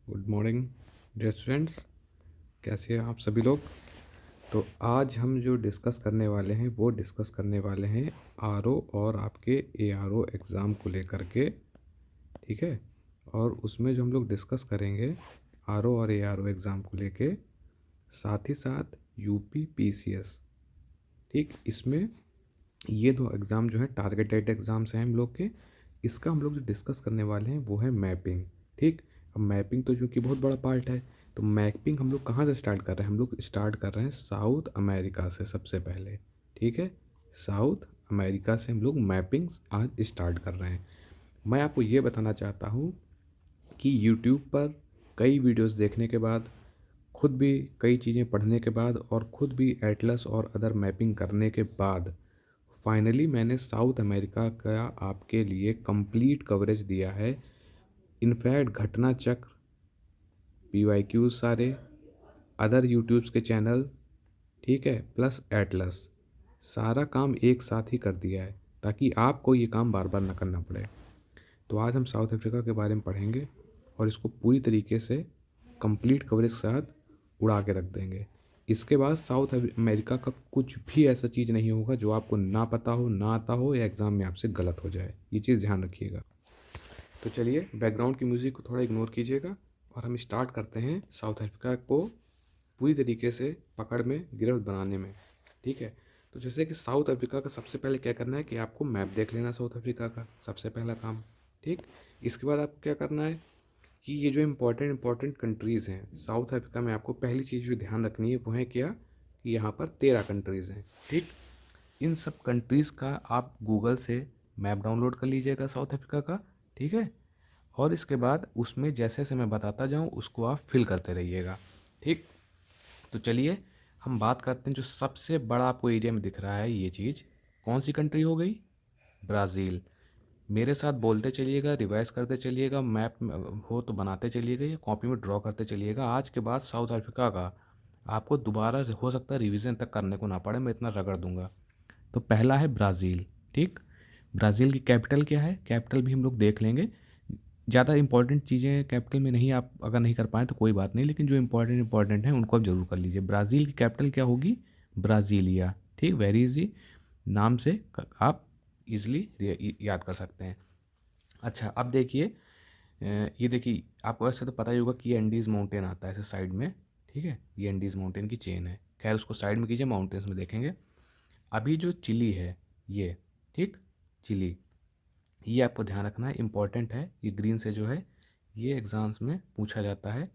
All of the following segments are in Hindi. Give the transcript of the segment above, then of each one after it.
गुड मॉर्निंग डियर स्टूडेंट्स, कैसे हैं आप सभी लोग। तो आज हम जो डिस्कस करने वाले हैं वो डिस्कस करने वाले हैं आरओ और आपके एआरओ एग्ज़ाम को लेकर के। ठीक है, और उसमें जो हम लोग डिस्कस करेंगे आरओ और एआरओ एग्ज़ाम को लेके, साथ ही साथ यूपी पीसीएस। ठीक, इसमें ये दो एग्ज़ाम जो है टारगेटेड एग्ज़ाम्स हैं हम लोग के। इसका हम लोग जो डिस्कस करने वाले हैं वो है मैपिंग। ठीक, अब मैपिंग तो जो कि बहुत बड़ा पार्ट है, तो मैपिंग हम लोग कहाँ से स्टार्ट कर रहे हैं? हम लोग स्टार्ट कर रहे हैं साउथ अमेरिका से सबसे पहले। ठीक है, साउथ अमेरिका से हम लोग मैपिंग आज स्टार्ट कर रहे हैं। मैं आपको ये बताना चाहता हूँ कि यूट्यूब पर कई वीडियोस देखने के बाद, खुद भी कई चीज़ें पढ़ने के बाद और खुद भी एटलस और अदर मैपिंग करने के बाद फाइनली मैंने साउथ अमेरिका का आपके लिए कंप्लीट कवरेज दिया है। इनफैक्ट घटना चक्र, पीवाईक्यूज सारे, अदर यूट्यूब्स के चैनल, ठीक है, प्लस एटलस, सारा काम एक साथ ही कर दिया है ताकि आपको ये काम बार बार ना करना पड़े। तो आज हम साउथ अफ्रीका के बारे में पढ़ेंगे और इसको पूरी तरीके से कंप्लीट कवरेज के साथ उड़ा के रख देंगे। इसके बाद साउथ अमेरिका का कुछ भी ऐसा चीज़ नहीं होगा जो आपको ना पता हो, ना आता हो या एग्ज़ाम में आपसे गलत हो जाए। ये चीज़ ध्यान रखिएगा। तो चलिए बैकग्राउंड की म्यूज़िक को थोड़ा इग्नोर कीजिएगा और हम स्टार्ट करते हैं साउथ अफ्रीका को पूरी तरीके से पकड़ में गिरफ्त बनाने में। ठीक है, तो जैसे कि साउथ अफ्रीका का सबसे पहले क्या करना है कि आपको मैप देख लेना साउथ अफ्रीका का, सबसे पहला काम। ठीक, इसके बाद आपको क्या करना है कि ये जो इम्पोर्टेंट कंट्रीज़ हैं साउथ अफ्रीका में, आपको पहली चीज़ जो ध्यान रखनी है वो है क्या कि यहाँ पर 13 कंट्रीज़ हैं। ठीक, इन सब कंट्रीज़ का आप गूगल से मैप डाउनलोड कर लीजिएगा साउथ अफ्रीका का। ठीक है, और इसके बाद उसमें जैसे जैसे मैं बताता जाऊँ उसको आप फिल करते रहिएगा। ठीक, तो चलिए हम बात करते हैं जो सबसे बड़ा आपको एरिया में दिख रहा है ये चीज़, कौन सी कंट्री हो गई? ब्राज़ील। मेरे साथ बोलते चलिएगा, रिवाइज करते चलिएगा, मैप हो तो बनाते चलिएगा या कॉपी में ड्रॉ करते चलिएगा। आज के बाद साउथ अफ्रीका का आपको दोबारा हो सकता है रिवीजन तक करने को ना पड़े, मैं इतना रगड़ दूंगा। तो पहला है ब्राज़ील। ठीक, ब्राज़ील की कैपिटल क्या है? कैपिटल भी हम लोग देख लेंगे। ज़्यादा इंपॉर्टेंट चीज़ें कैपिटल में नहीं, आप अगर नहीं कर पाएँ तो कोई बात नहीं, लेकिन जो इंपॉर्टेंट हैं उनको आप ज़रूर कर लीजिए। ब्राज़ील की कैपिटल क्या होगी? ब्राज़ीलिया। ठीक, वेरी इजी, नाम से आप इजीली याद कर सकते हैं। अच्छा, अब देखिए, ये देखिए आपको ऐसे तो पता ही होगा कि ये एंडीज़ माउंटेन आता है ऐसे साइड में। ठीक है, ये एंडीज़ माउंटेन की चेन है। खैर उसको साइड में कीजिए, माउंटेन्स में देखेंगे। अभी जो चिली है ये, ठीक, चिली, ये आपको ध्यान रखना है, इम्पॉर्टेंट है। ये ग्रीन से जो है ये एग्ज़ाम्स में पूछा जाता है।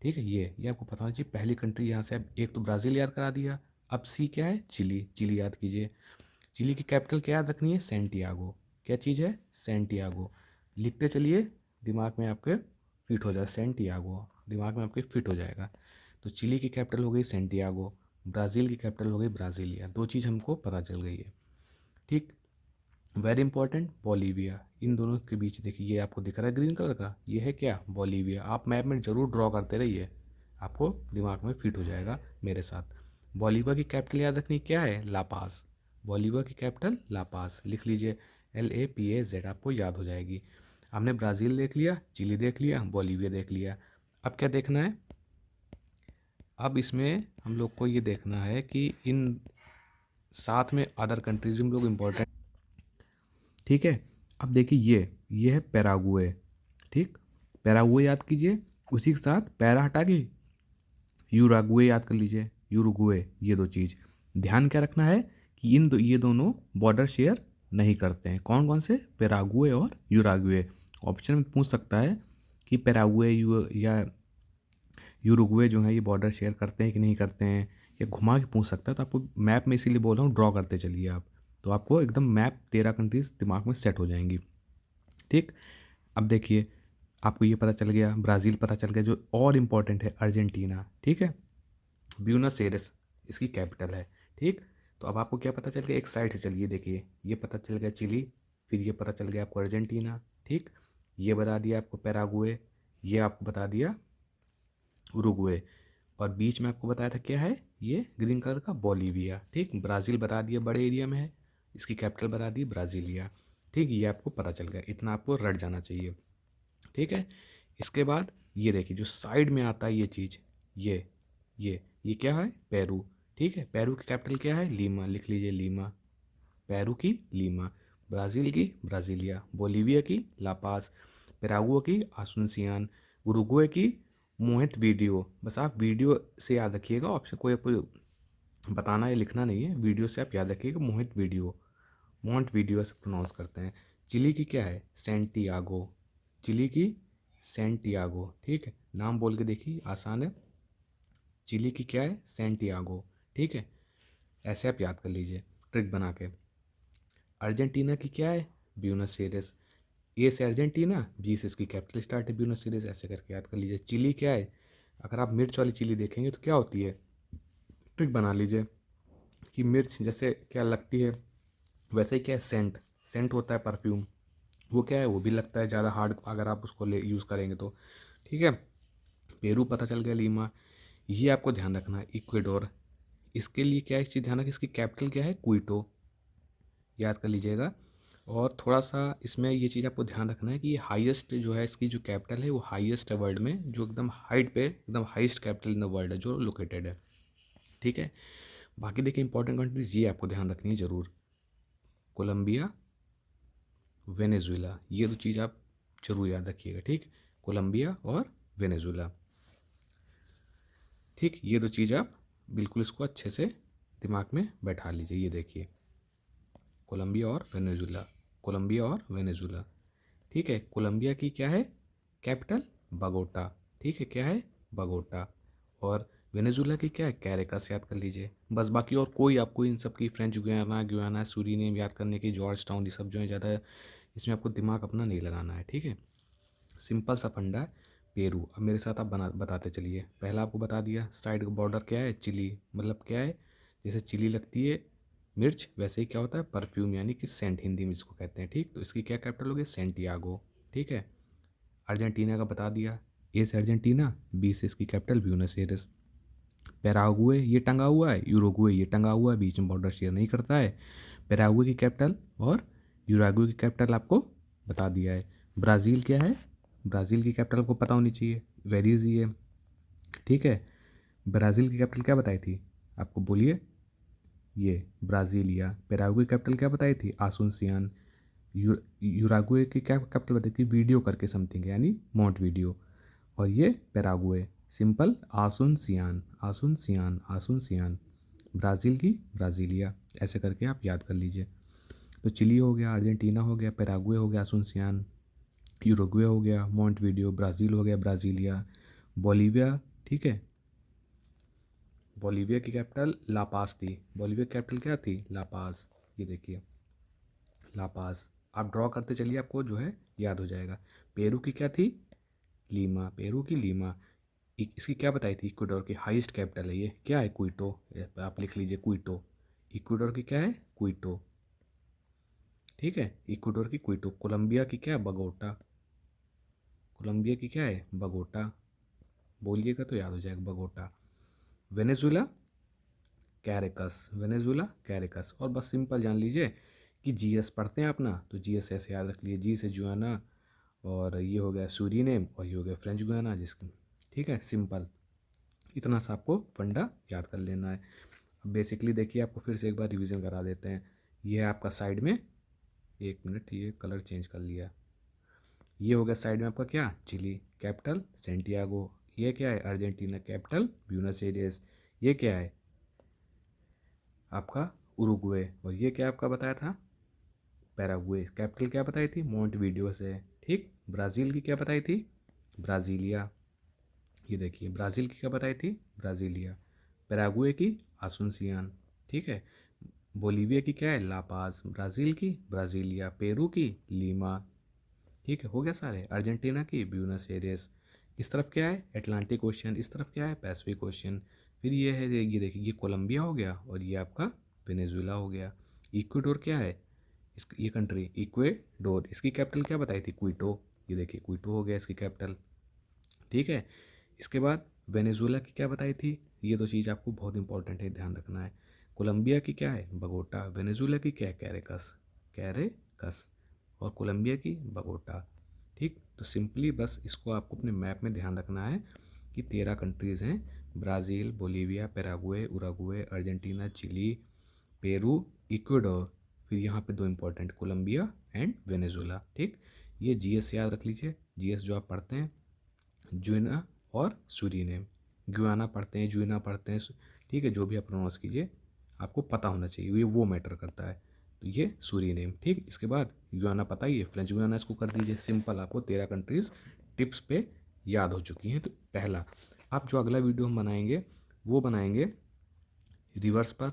ठीक है, ये आपको पता होना चाहिए। पहली कंट्री यहाँ से, अब एक तो ब्राज़ील याद करा दिया, अब सी क्या है? चिली। चिली याद कीजिए। चिली की कैपिटल क्या याद रखनी है? सेंटियागो। क्या चीज़ है? सेंटियागो। लिखते चलिए, दिमाग में आपके फिट हो जाए। सेंटियागो दिमाग में आपके फिट हो जाएगा। तो चिली की कैपिटल हो गई सेंटियागो, ब्राज़ील की कैपिटल हो गई ब्राज़ीलिया। दो चीज़ हमको पता चल गई है। ठीक, वेरी इंपॉर्टेंट, बोलीविया। इन दोनों के बीच देखिए, ये आपको दिख रहा है ग्रीन कलर का, ये है क्या? बोलीविया। आप मैप में ज़रूर ड्रॉ करते रहिए, आपको दिमाग में फिट हो जाएगा मेरे साथ। बोलीविया की कैपिटल याद रखनी क्या है? लापास। बोलीविया की कैपिटल लापास, लिख लीजिए, LAPAZ, आपको याद हो जाएगी। हमने ब्राज़ील देख लिया, चिली देख लिया, बोलीविया देख लिया। अब क्या देखना है? अब इसमें हम लोग को ये देखना है कि इन साथ में अदर कंट्रीज भी हम लोग इम्पोर्टेंट। ठीक है, अब देखिए ये है पैरागुए। ठीक, पैरागुए याद कीजिए, उसी के साथ पैरा हटा के यूरागुए याद कर लीजिए, यूरुगुए। ये दो चीज़ ध्यान क्या रखना है कि ये दोनों बॉर्डर शेयर नहीं करते हैं। कौन कौन से? पैरागुए और यूरागुए। ऑप्शन में पूछ सकता है कि पैरागुए या यूरुगुए जो है ये बॉर्डर शेयर करते हैं कि नहीं करते हैं, या घुमा के पूछ सकता है। तो आपको मैप में इसीलिए बोल रहा हूँ ड्रॉ करते चलिए आप, तो आपको एकदम मैप 13 कंट्रीज दिमाग में सेट हो जाएंगी। ठीक, अब देखिए आपको ये पता चल गया, ब्राज़ील पता चल गया। जो और इम्पोर्टेंट है अर्जेंटीना। ठीक है, ब्यूनस एयर्स इसकी कैपिटल है। ठीक, तो अब आपको क्या पता चल गया? एक साइड से चलिए देखिए, ये पता चल गया चिली, फिर ये पता चल गया आपको अर्जेंटीना। ठीक, ये बता दिया आपको पैरागुए, ये आपको बता दिया उरुग्वे, और बीच में आपको बताया था क्या है? ये ग्रीन कलर का बोलीविया। ठीक, ब्राज़ील बता दिया बड़े एरिया में है, इसकी कैपिटल बता दी ब्राज़ीलिया। ठीक, ये आपको पता चल गया, इतना आपको रट जाना चाहिए। ठीक है, इसके बाद ये देखिए जो साइड में आता है ये चीज़, ये क्या है, पेरू। ठीक है, पेरू की कैपिटल क्या है, लीमा, लिख लीजिए लीमा, पेरू की लीमा। ब्राज़ील की ब्राज़ीलिया, बोलीविया की लापास, पेरागुआ की आसुनसियान, उरुग्वे की मोहित वीडियो। बस आप वीडियो से याद रखिएगा, ऑप्शन कोई आपको बताना या लिखना नहीं है, वीडियो से आप याद रखिएगा, मोहित वीडियो, मोंट वीडियो से प्रोनाउंस करते हैं। चिली की क्या है, सेंटियागो, चिली की सेंटियागो। ठीक है, नाम बोल के देखिए, आसान है। चिली की क्या है, सेंटियागो। ठीक है, ऐसे आप याद कर लीजिए ट्रिक बना के। अर्जेंटीना की क्या है, ब्यूनस एयर्स, ए से अर्जेंटीना, बी से इसकी कैपिटल स्टार्ट है ब्यूनस एयर्स, ऐसे करके याद कर लीजिए। चिली क्या है, अगर आप मिर्च वाली चिली देखेंगे तो क्या होती है, ट्रिक बना लीजिए कि मिर्च जैसे क्या लगती है, वैसे ही क्या है, सेंट, सेंट होता है परफ्यूम, वो क्या है, वो भी लगता है ज़्यादा हार्ड अगर आप उसको ले यूज़ करेंगे तो। ठीक है, पेरू पता चल गया, लीमा। ये आपको ध्यान रखना है, इक्वेडोर, इसके लिए क्या एक चीज़ ध्यान रखिए, इसकी कैपिटल क्या है, क्विटो, याद कर लीजिएगा। और थोड़ा सा इसमें ये चीज़ आपको ध्यान रखना है कि ये हाईएस्ट जो है, इसकी जो कैपिटल है वो हाईएस्ट है वर्ल्ड में, जो एकदम हाइट पे, एकदम highest capital in the world है जो लोकेटेड है। ठीक है, बाकी देखिए इंपॉर्टेंट कंट्रीज ये आपको ध्यान रखनी है ज़रूर, कोलंबिया, वेनेजुएला, ये दो चीज़ आप जरूर याद रखिएगा। ठीक, कोलंबिया और वेनेजुएला। ठीक, ये दो चीज़ आप बिल्कुल इसको अच्छे से दिमाग में बैठा लीजिए। ये देखिए, कोलंबिया और वेनेजुएला, कोलंबिया और वेनेजुएला। ठीक है, कोलंबिया की क्या है कैपिटल, बगोटा। ठीक है, क्या है, बगोटा। और वेनेजुएला की क्या है, कैरेकस, याद कर लीजिए बस। बाकी और कोई आपको इन सब की, फ्रेंच गुयाना, गुयाना, सूरीनेम याद करने की, जॉर्ज टाउन, ये सब जो है ज़्यादा इसमें आपको दिमाग अपना नहीं लगाना है। ठीक है, सिंपल सा फंडा है। पेरू, अब मेरे साथ आप बताते चलिए। पहला आपको बता दिया, साइड का बॉर्डर क्या है, चिली, मतलब क्या है, जैसे चिली लगती है मिर्च, वैसे ही क्या होता है, परफ्यूम, यानी कि सेंट, हिंदी में इसको कहते हैं। ठीक, तो इसकी क्या कैपिटल होगी, सेंटियागो। ठीक है, अर्जेंटीना का बता दिया, ए से अर्जेंटीना, बी से इसकी कैपिटल ब्यूनस एयर्स। पैरागुए ये टंगा हुआ है, यूरुग्वे ये टंगा हुआ है, बीच में बॉर्डर शेयर नहीं करता है। पैरागुए की कैपिटल और यूरुग्वे की कैपिटल आपको बता दिया है। ब्राज़ील क्या है, ब्राज़ील की कैपिटल को पता होनी चाहिए, वेरी इजी है। ठीक है, ब्राज़ील की कैपिटल क्या बताई थी आपको, बोलिए, ये ब्राज़ीलिया। पैराग्वे की कैपिटल क्या बताई थी, आसुनसियान। यूराग्वे की क्या कैपिटल बताई थी, वीडियो करके समथिंग, यानी मोंट वीडियो। और ये पैराग्वे, सिंपल, आसुनसियान, आसुनसियान, आसुनसियान। ब्राज़ील की ब्राज़ीलिया, ऐसे करके आप याद कर लीजिए। तो चिली हो गया, अर्जेंटीना हो गया, पैराग्वे हो गया, आसुनसियान, यूरुग्वे हो गया, मोंट वीडियो, ब्राज़ील हो गया, ब्राज़ीलिया, बोलीविया। ठीक है, बोलीविया की कैपिटल लापास थी, बोलीविया की कैपिटल क्या थी, लापास। ये देखिए, लापास, आप ड्रॉ करते चलिए, आपको जो है याद हो जाएगा। पेरू की क्या थी, लीमा, पेरू की लीमा। इसकी क्या बताई थी, इक्वाडोर की हाईएस्ट कैपिटल है, ये क्या है, क्विटो, आप लिख लीजिए क्विटो। इक्वाडोर की क्या है, क्विटो। ठीक है, इक्वाडोर की क्विटो। कोलंबिया की क्या है, बगोटा, कोलंबिया की क्या है, बगोटा, बोलिएगा तो याद हो जाएगा, बगोटा। Venezuela, कैरेकस, Venezuela, कैरेकस। और बस सिंपल जान लीजिए कि जीएस पढ़ते हैं अपना, तो जीएस ऐसे याद रख लीजिए, जी से जुआना, और ये हो गया सूरीनेम, और ये हो गया फ्रेंच गुयाना जिसकी। ठीक है, सिंपल, इतना सा आपको फंडा याद कर लेना है। अब बेसिकली देखिए, आपको फिर से एक बार रिवीजन करा देते हैं। ये है आपका साइड में, एक मिनट, ये कलर चेंज कर लिया। ये हो गया साइड में आपका क्या, चिली, कैपिटल सेंटियागो। ये क्या है, अर्जेंटीना, कैपिटल ब्यूनस एयर्स। ये क्या है आपका, उरुग्वे। और ये क्या आपका बताया था, पैराग्वे, कैपिटल क्या बताई थी, मोंट वीडियो से। ठीक, ब्राज़ील की क्या बताई थी, ब्राज़ीलिया। ये देखिए, ब्राज़ील की क्या बताई थी, ब्राज़ीलिया। पैराग्वे की आसुनसियान। ठीक है, बोलीविया की क्या है, लापाज। ब्राज़ील की ब्राज़ीलिया, पेरू की लीमा। ठीक है, हो गया सारे। अर्जेंटीना की ब्यूनस एयर्स। इस तरफ क्या है, अटलांटिक ओशन, इस तरफ क्या है, पैसिफिक ओशन। फिर ये है, ये देखिए, ये कोलंबिया हो गया, और ये आपका वेनेजुएला हो गया। इक्वेडोर क्या है, इस ये कंट्री, इक्वेडोर, इसकी कैपिटल क्या बताई थी, क्विटो। ये देखिए, क्विटो हो गया इसकी कैपिटल। ठीक है, इसके बाद वेनेजुएला की क्या बताई थी, ये दो चीज़ आपको बहुत इंपॉर्टेंट है, ध्यान रखना है। कोलंबिया की क्या है, बगोटा। वेनेजुएला की क्या है, कैरेकस, कैरेकस। और कोलंबिया की बगोटा। ठीक, तो सिंपली बस इसको आपको अपने मैप में ध्यान रखना है कि 13 कंट्रीज़ हैं, Brazil, Bolivia, Paraguay, Uruguay, Argentina, Chile, Peru, Ecuador, फिर यहाँ पे 2 इम्पोर्टेंट, कोलंबिया एंड वेनेजुएला। ठीक, ये जीएस याद रख लीजिए, जीएस जो आप पढ़ते हैं, गुयाना और सूरीनेम, गुयाना पढ़ते हैं, जुइना पढ़ते हैं, ठीक है, जो भी आप प्रोनाउंस कीजिए आपको पता होना चाहिए, ये वो मैटर करता है। तो ये सूरीनेम, ठीक, इसके बाद गुयाना पता ही है, फ्रेंच गुयाना इसको कर दीजिए। सिंपल, आपको 13 कंट्रीज़ टिप्स पे याद हो चुकी हैं। तो पहला, आप जो अगला वीडियो हम बनाएंगे वो बनाएंगे रिवर्स पर,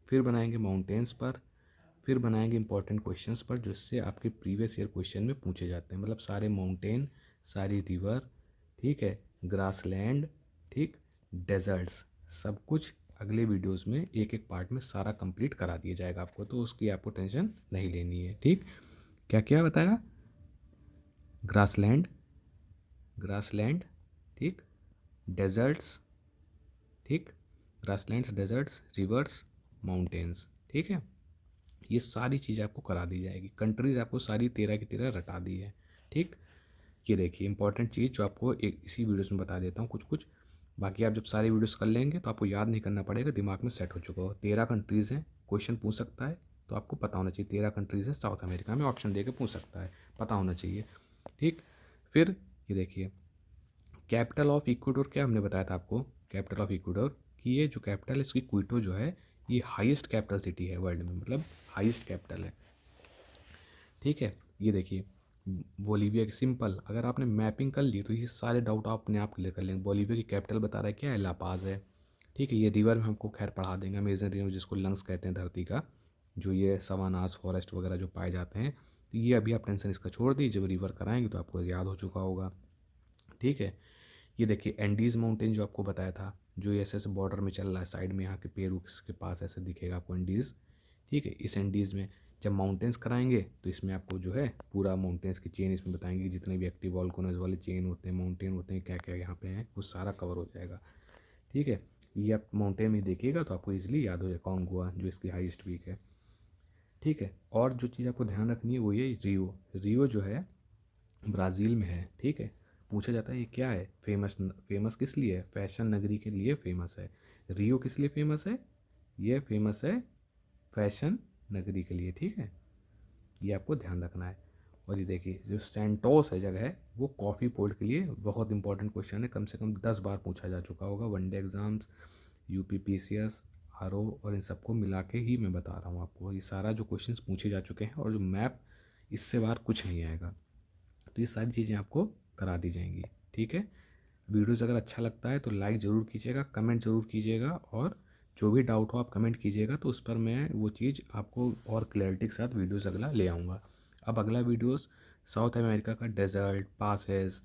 फिर बनाएंगे माउंटेन्स पर, फिर बनाएंगे इंपॉर्टेंट क्वेश्चंस पर जिससे आपके प्रीवियस ईयर क्वेश्चन में पूछे जाते हैं, मतलब सारे माउंटेन, सारी रिवर, ठीक है, ग्रासलैंड, ठीक, डेजर्ट्स, सब कुछ अगले वीडियोस में एक एक पार्ट में सारा कंप्लीट करा दिया जाएगा आपको, तो उसकी आपको टेंशन नहीं लेनी है। ठीक, क्या क्या बताया, ग्रासलैंड, ग्रासलैंड, ठीक, डेजर्ट्स, ठीक, ग्रासलैंड्स, डेजर्ट्स, रिवर्स, माउंटेन्स, ठीक है, ये सारी चीज़ें आपको करा दी जाएगी। कंट्रीज़ आपको सारी 13 की 13 रटा दी है। ठीक, ये देखिए इंपॉर्टेंट चीज़ जो आपको एक इसी वीडियोस में बता देता हूँ कुछ कुछ, बाकी आप जब सारी वीडियोस कर लेंगे तो आपको याद नहीं करना पड़ेगा, दिमाग में सेट हो चुका हो। 13 कंट्रीज़ हैं, क्वेश्चन पूछ सकता है तो आपको पता होना चाहिए 13 कंट्रीज़ हैं साउथ अमेरिका में, ऑप्शन दे के पूछ सकता है, पता होना चाहिए। ठीक, फिर ये देखिए कैपिटल ऑफ इक्वाडोर, क्या हमने बताया था आपको, कैपिटल ऑफ इक्वाडोर कि ये जो कैपिटल है इसकी क्विटो जो है ये हाईएस्ट कैपिटल सिटी है वर्ल्ड में, मतलब हाईएस्ट कैपिटल है। ठीक है, ये देखिए बोलीविया की, सिंपल अगर आपने मैपिंग कर ली तो ये सारे डाउट आप अपने आप क्लियर कर लेंगे। बोलीविया की कैपिटल बता रहा है क्या है, ला पाज है। ठीक है, ये रिवर में हमको खैर पढ़ा देंगे, अमेजन रिवर जिसको लंग्स कहते हैं धरती का, जो ये सवानास फॉरेस्ट वगैरह जो पाए जाते हैं, तो ये अभी आप टेंशन इसका छोड़ दीजिए, जब रिवर कराएंगे तो आपको याद हो चुका होगा। ठीक है, ये देखिए एंडीज़ माउंटेन जो आपको बताया था, जो ऐसे ऐसे बॉर्डर में चल रहा है साइड में, यहाँ के पेरू के पास ऐसे दिखेगा आपको एंडीज़। ठीक है, इस एंडीज़ में जब माउंटेन्स कराएंगे तो इसमें आपको जो है पूरा माउंटेन्स की चेन इसमें बताएंगे कि जितने भी एक्टिव वॉल्केनोज वाले चेन होते हैं, माउंटेन होते हैं, क्या क्या यहाँ पे हैं, वो सारा कवर हो जाएगा। ठीक है, ये आप माउंटेन में देखिएगा तो आपको ईजिली याद हो जाएगा, कांगुआ जो इसकी हाईएस्ट पीक है। ठीक है, और जो चीज़ आपको ध्यान रखनी है वो ये रियो, रियो जो है ब्राज़ील में है। ठीक है, पूछा जाता है ये क्या है, फेमस, फेमस किस लिए है, फैशन नगरी के लिए फेमस है। रियो किस लिए फेमस है, ये फेमस है फैशन नगरी के लिए। ठीक है, ये आपको ध्यान रखना है। और ये देखिए जो सेंटोस है जगह है वो कॉफ़ी पोर्ट के लिए बहुत इंपॉर्टेंट क्वेश्चन है, कम से कम 10 बार पूछा जा चुका होगा, वनडे एग्ज़ाम्स, यूपीपीसीएस, आरओ, और इन सबको मिला के ही मैं बता रहा हूँ आपको, ये सारा जो क्वेश्चंस पूछे जा चुके हैं और जो मैप, इससे बाहर कुछ नहीं आएगा। तो ये सारी चीज़ें आपको करा दी जाएंगी। ठीक है, वीडियोज़ अगर अच्छा लगता है तो लाइक ज़रूर कीजिएगा, कमेंट ज़रूर कीजिएगा, और जो भी डाउट हो आप कमेंट कीजिएगा, तो उस पर मैं वो चीज़ आपको और क्लैरिटी के साथ वीडियोज़ अगला ले आऊँगा। अब अगला वीडियोज़ साउथ अमेरिका का डेजर्ट, पासेस,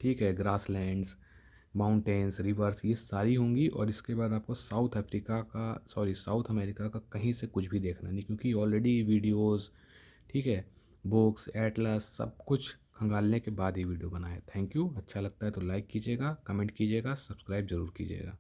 ठीक है, ग्रासलैंड्स, माउंटेन्स, रिवर्स, ये सारी होंगी। और इसके बाद आपको साउथ अफ्रीका का, सॉरी साउथ अमेरिका का कहीं से कुछ भी देखना नहीं, क्योंकि ऑलरेडी वीडियोज़, ठीक है, बुक्स, एटलस, सब कुछ खंगालने के बाद ही वीडियो बनाए। थैंक यू, अच्छा लगता है तो लाइक कीजिएगा, कमेंट कीजिएगा, सब्सक्राइब ज़रूर कीजिएगा।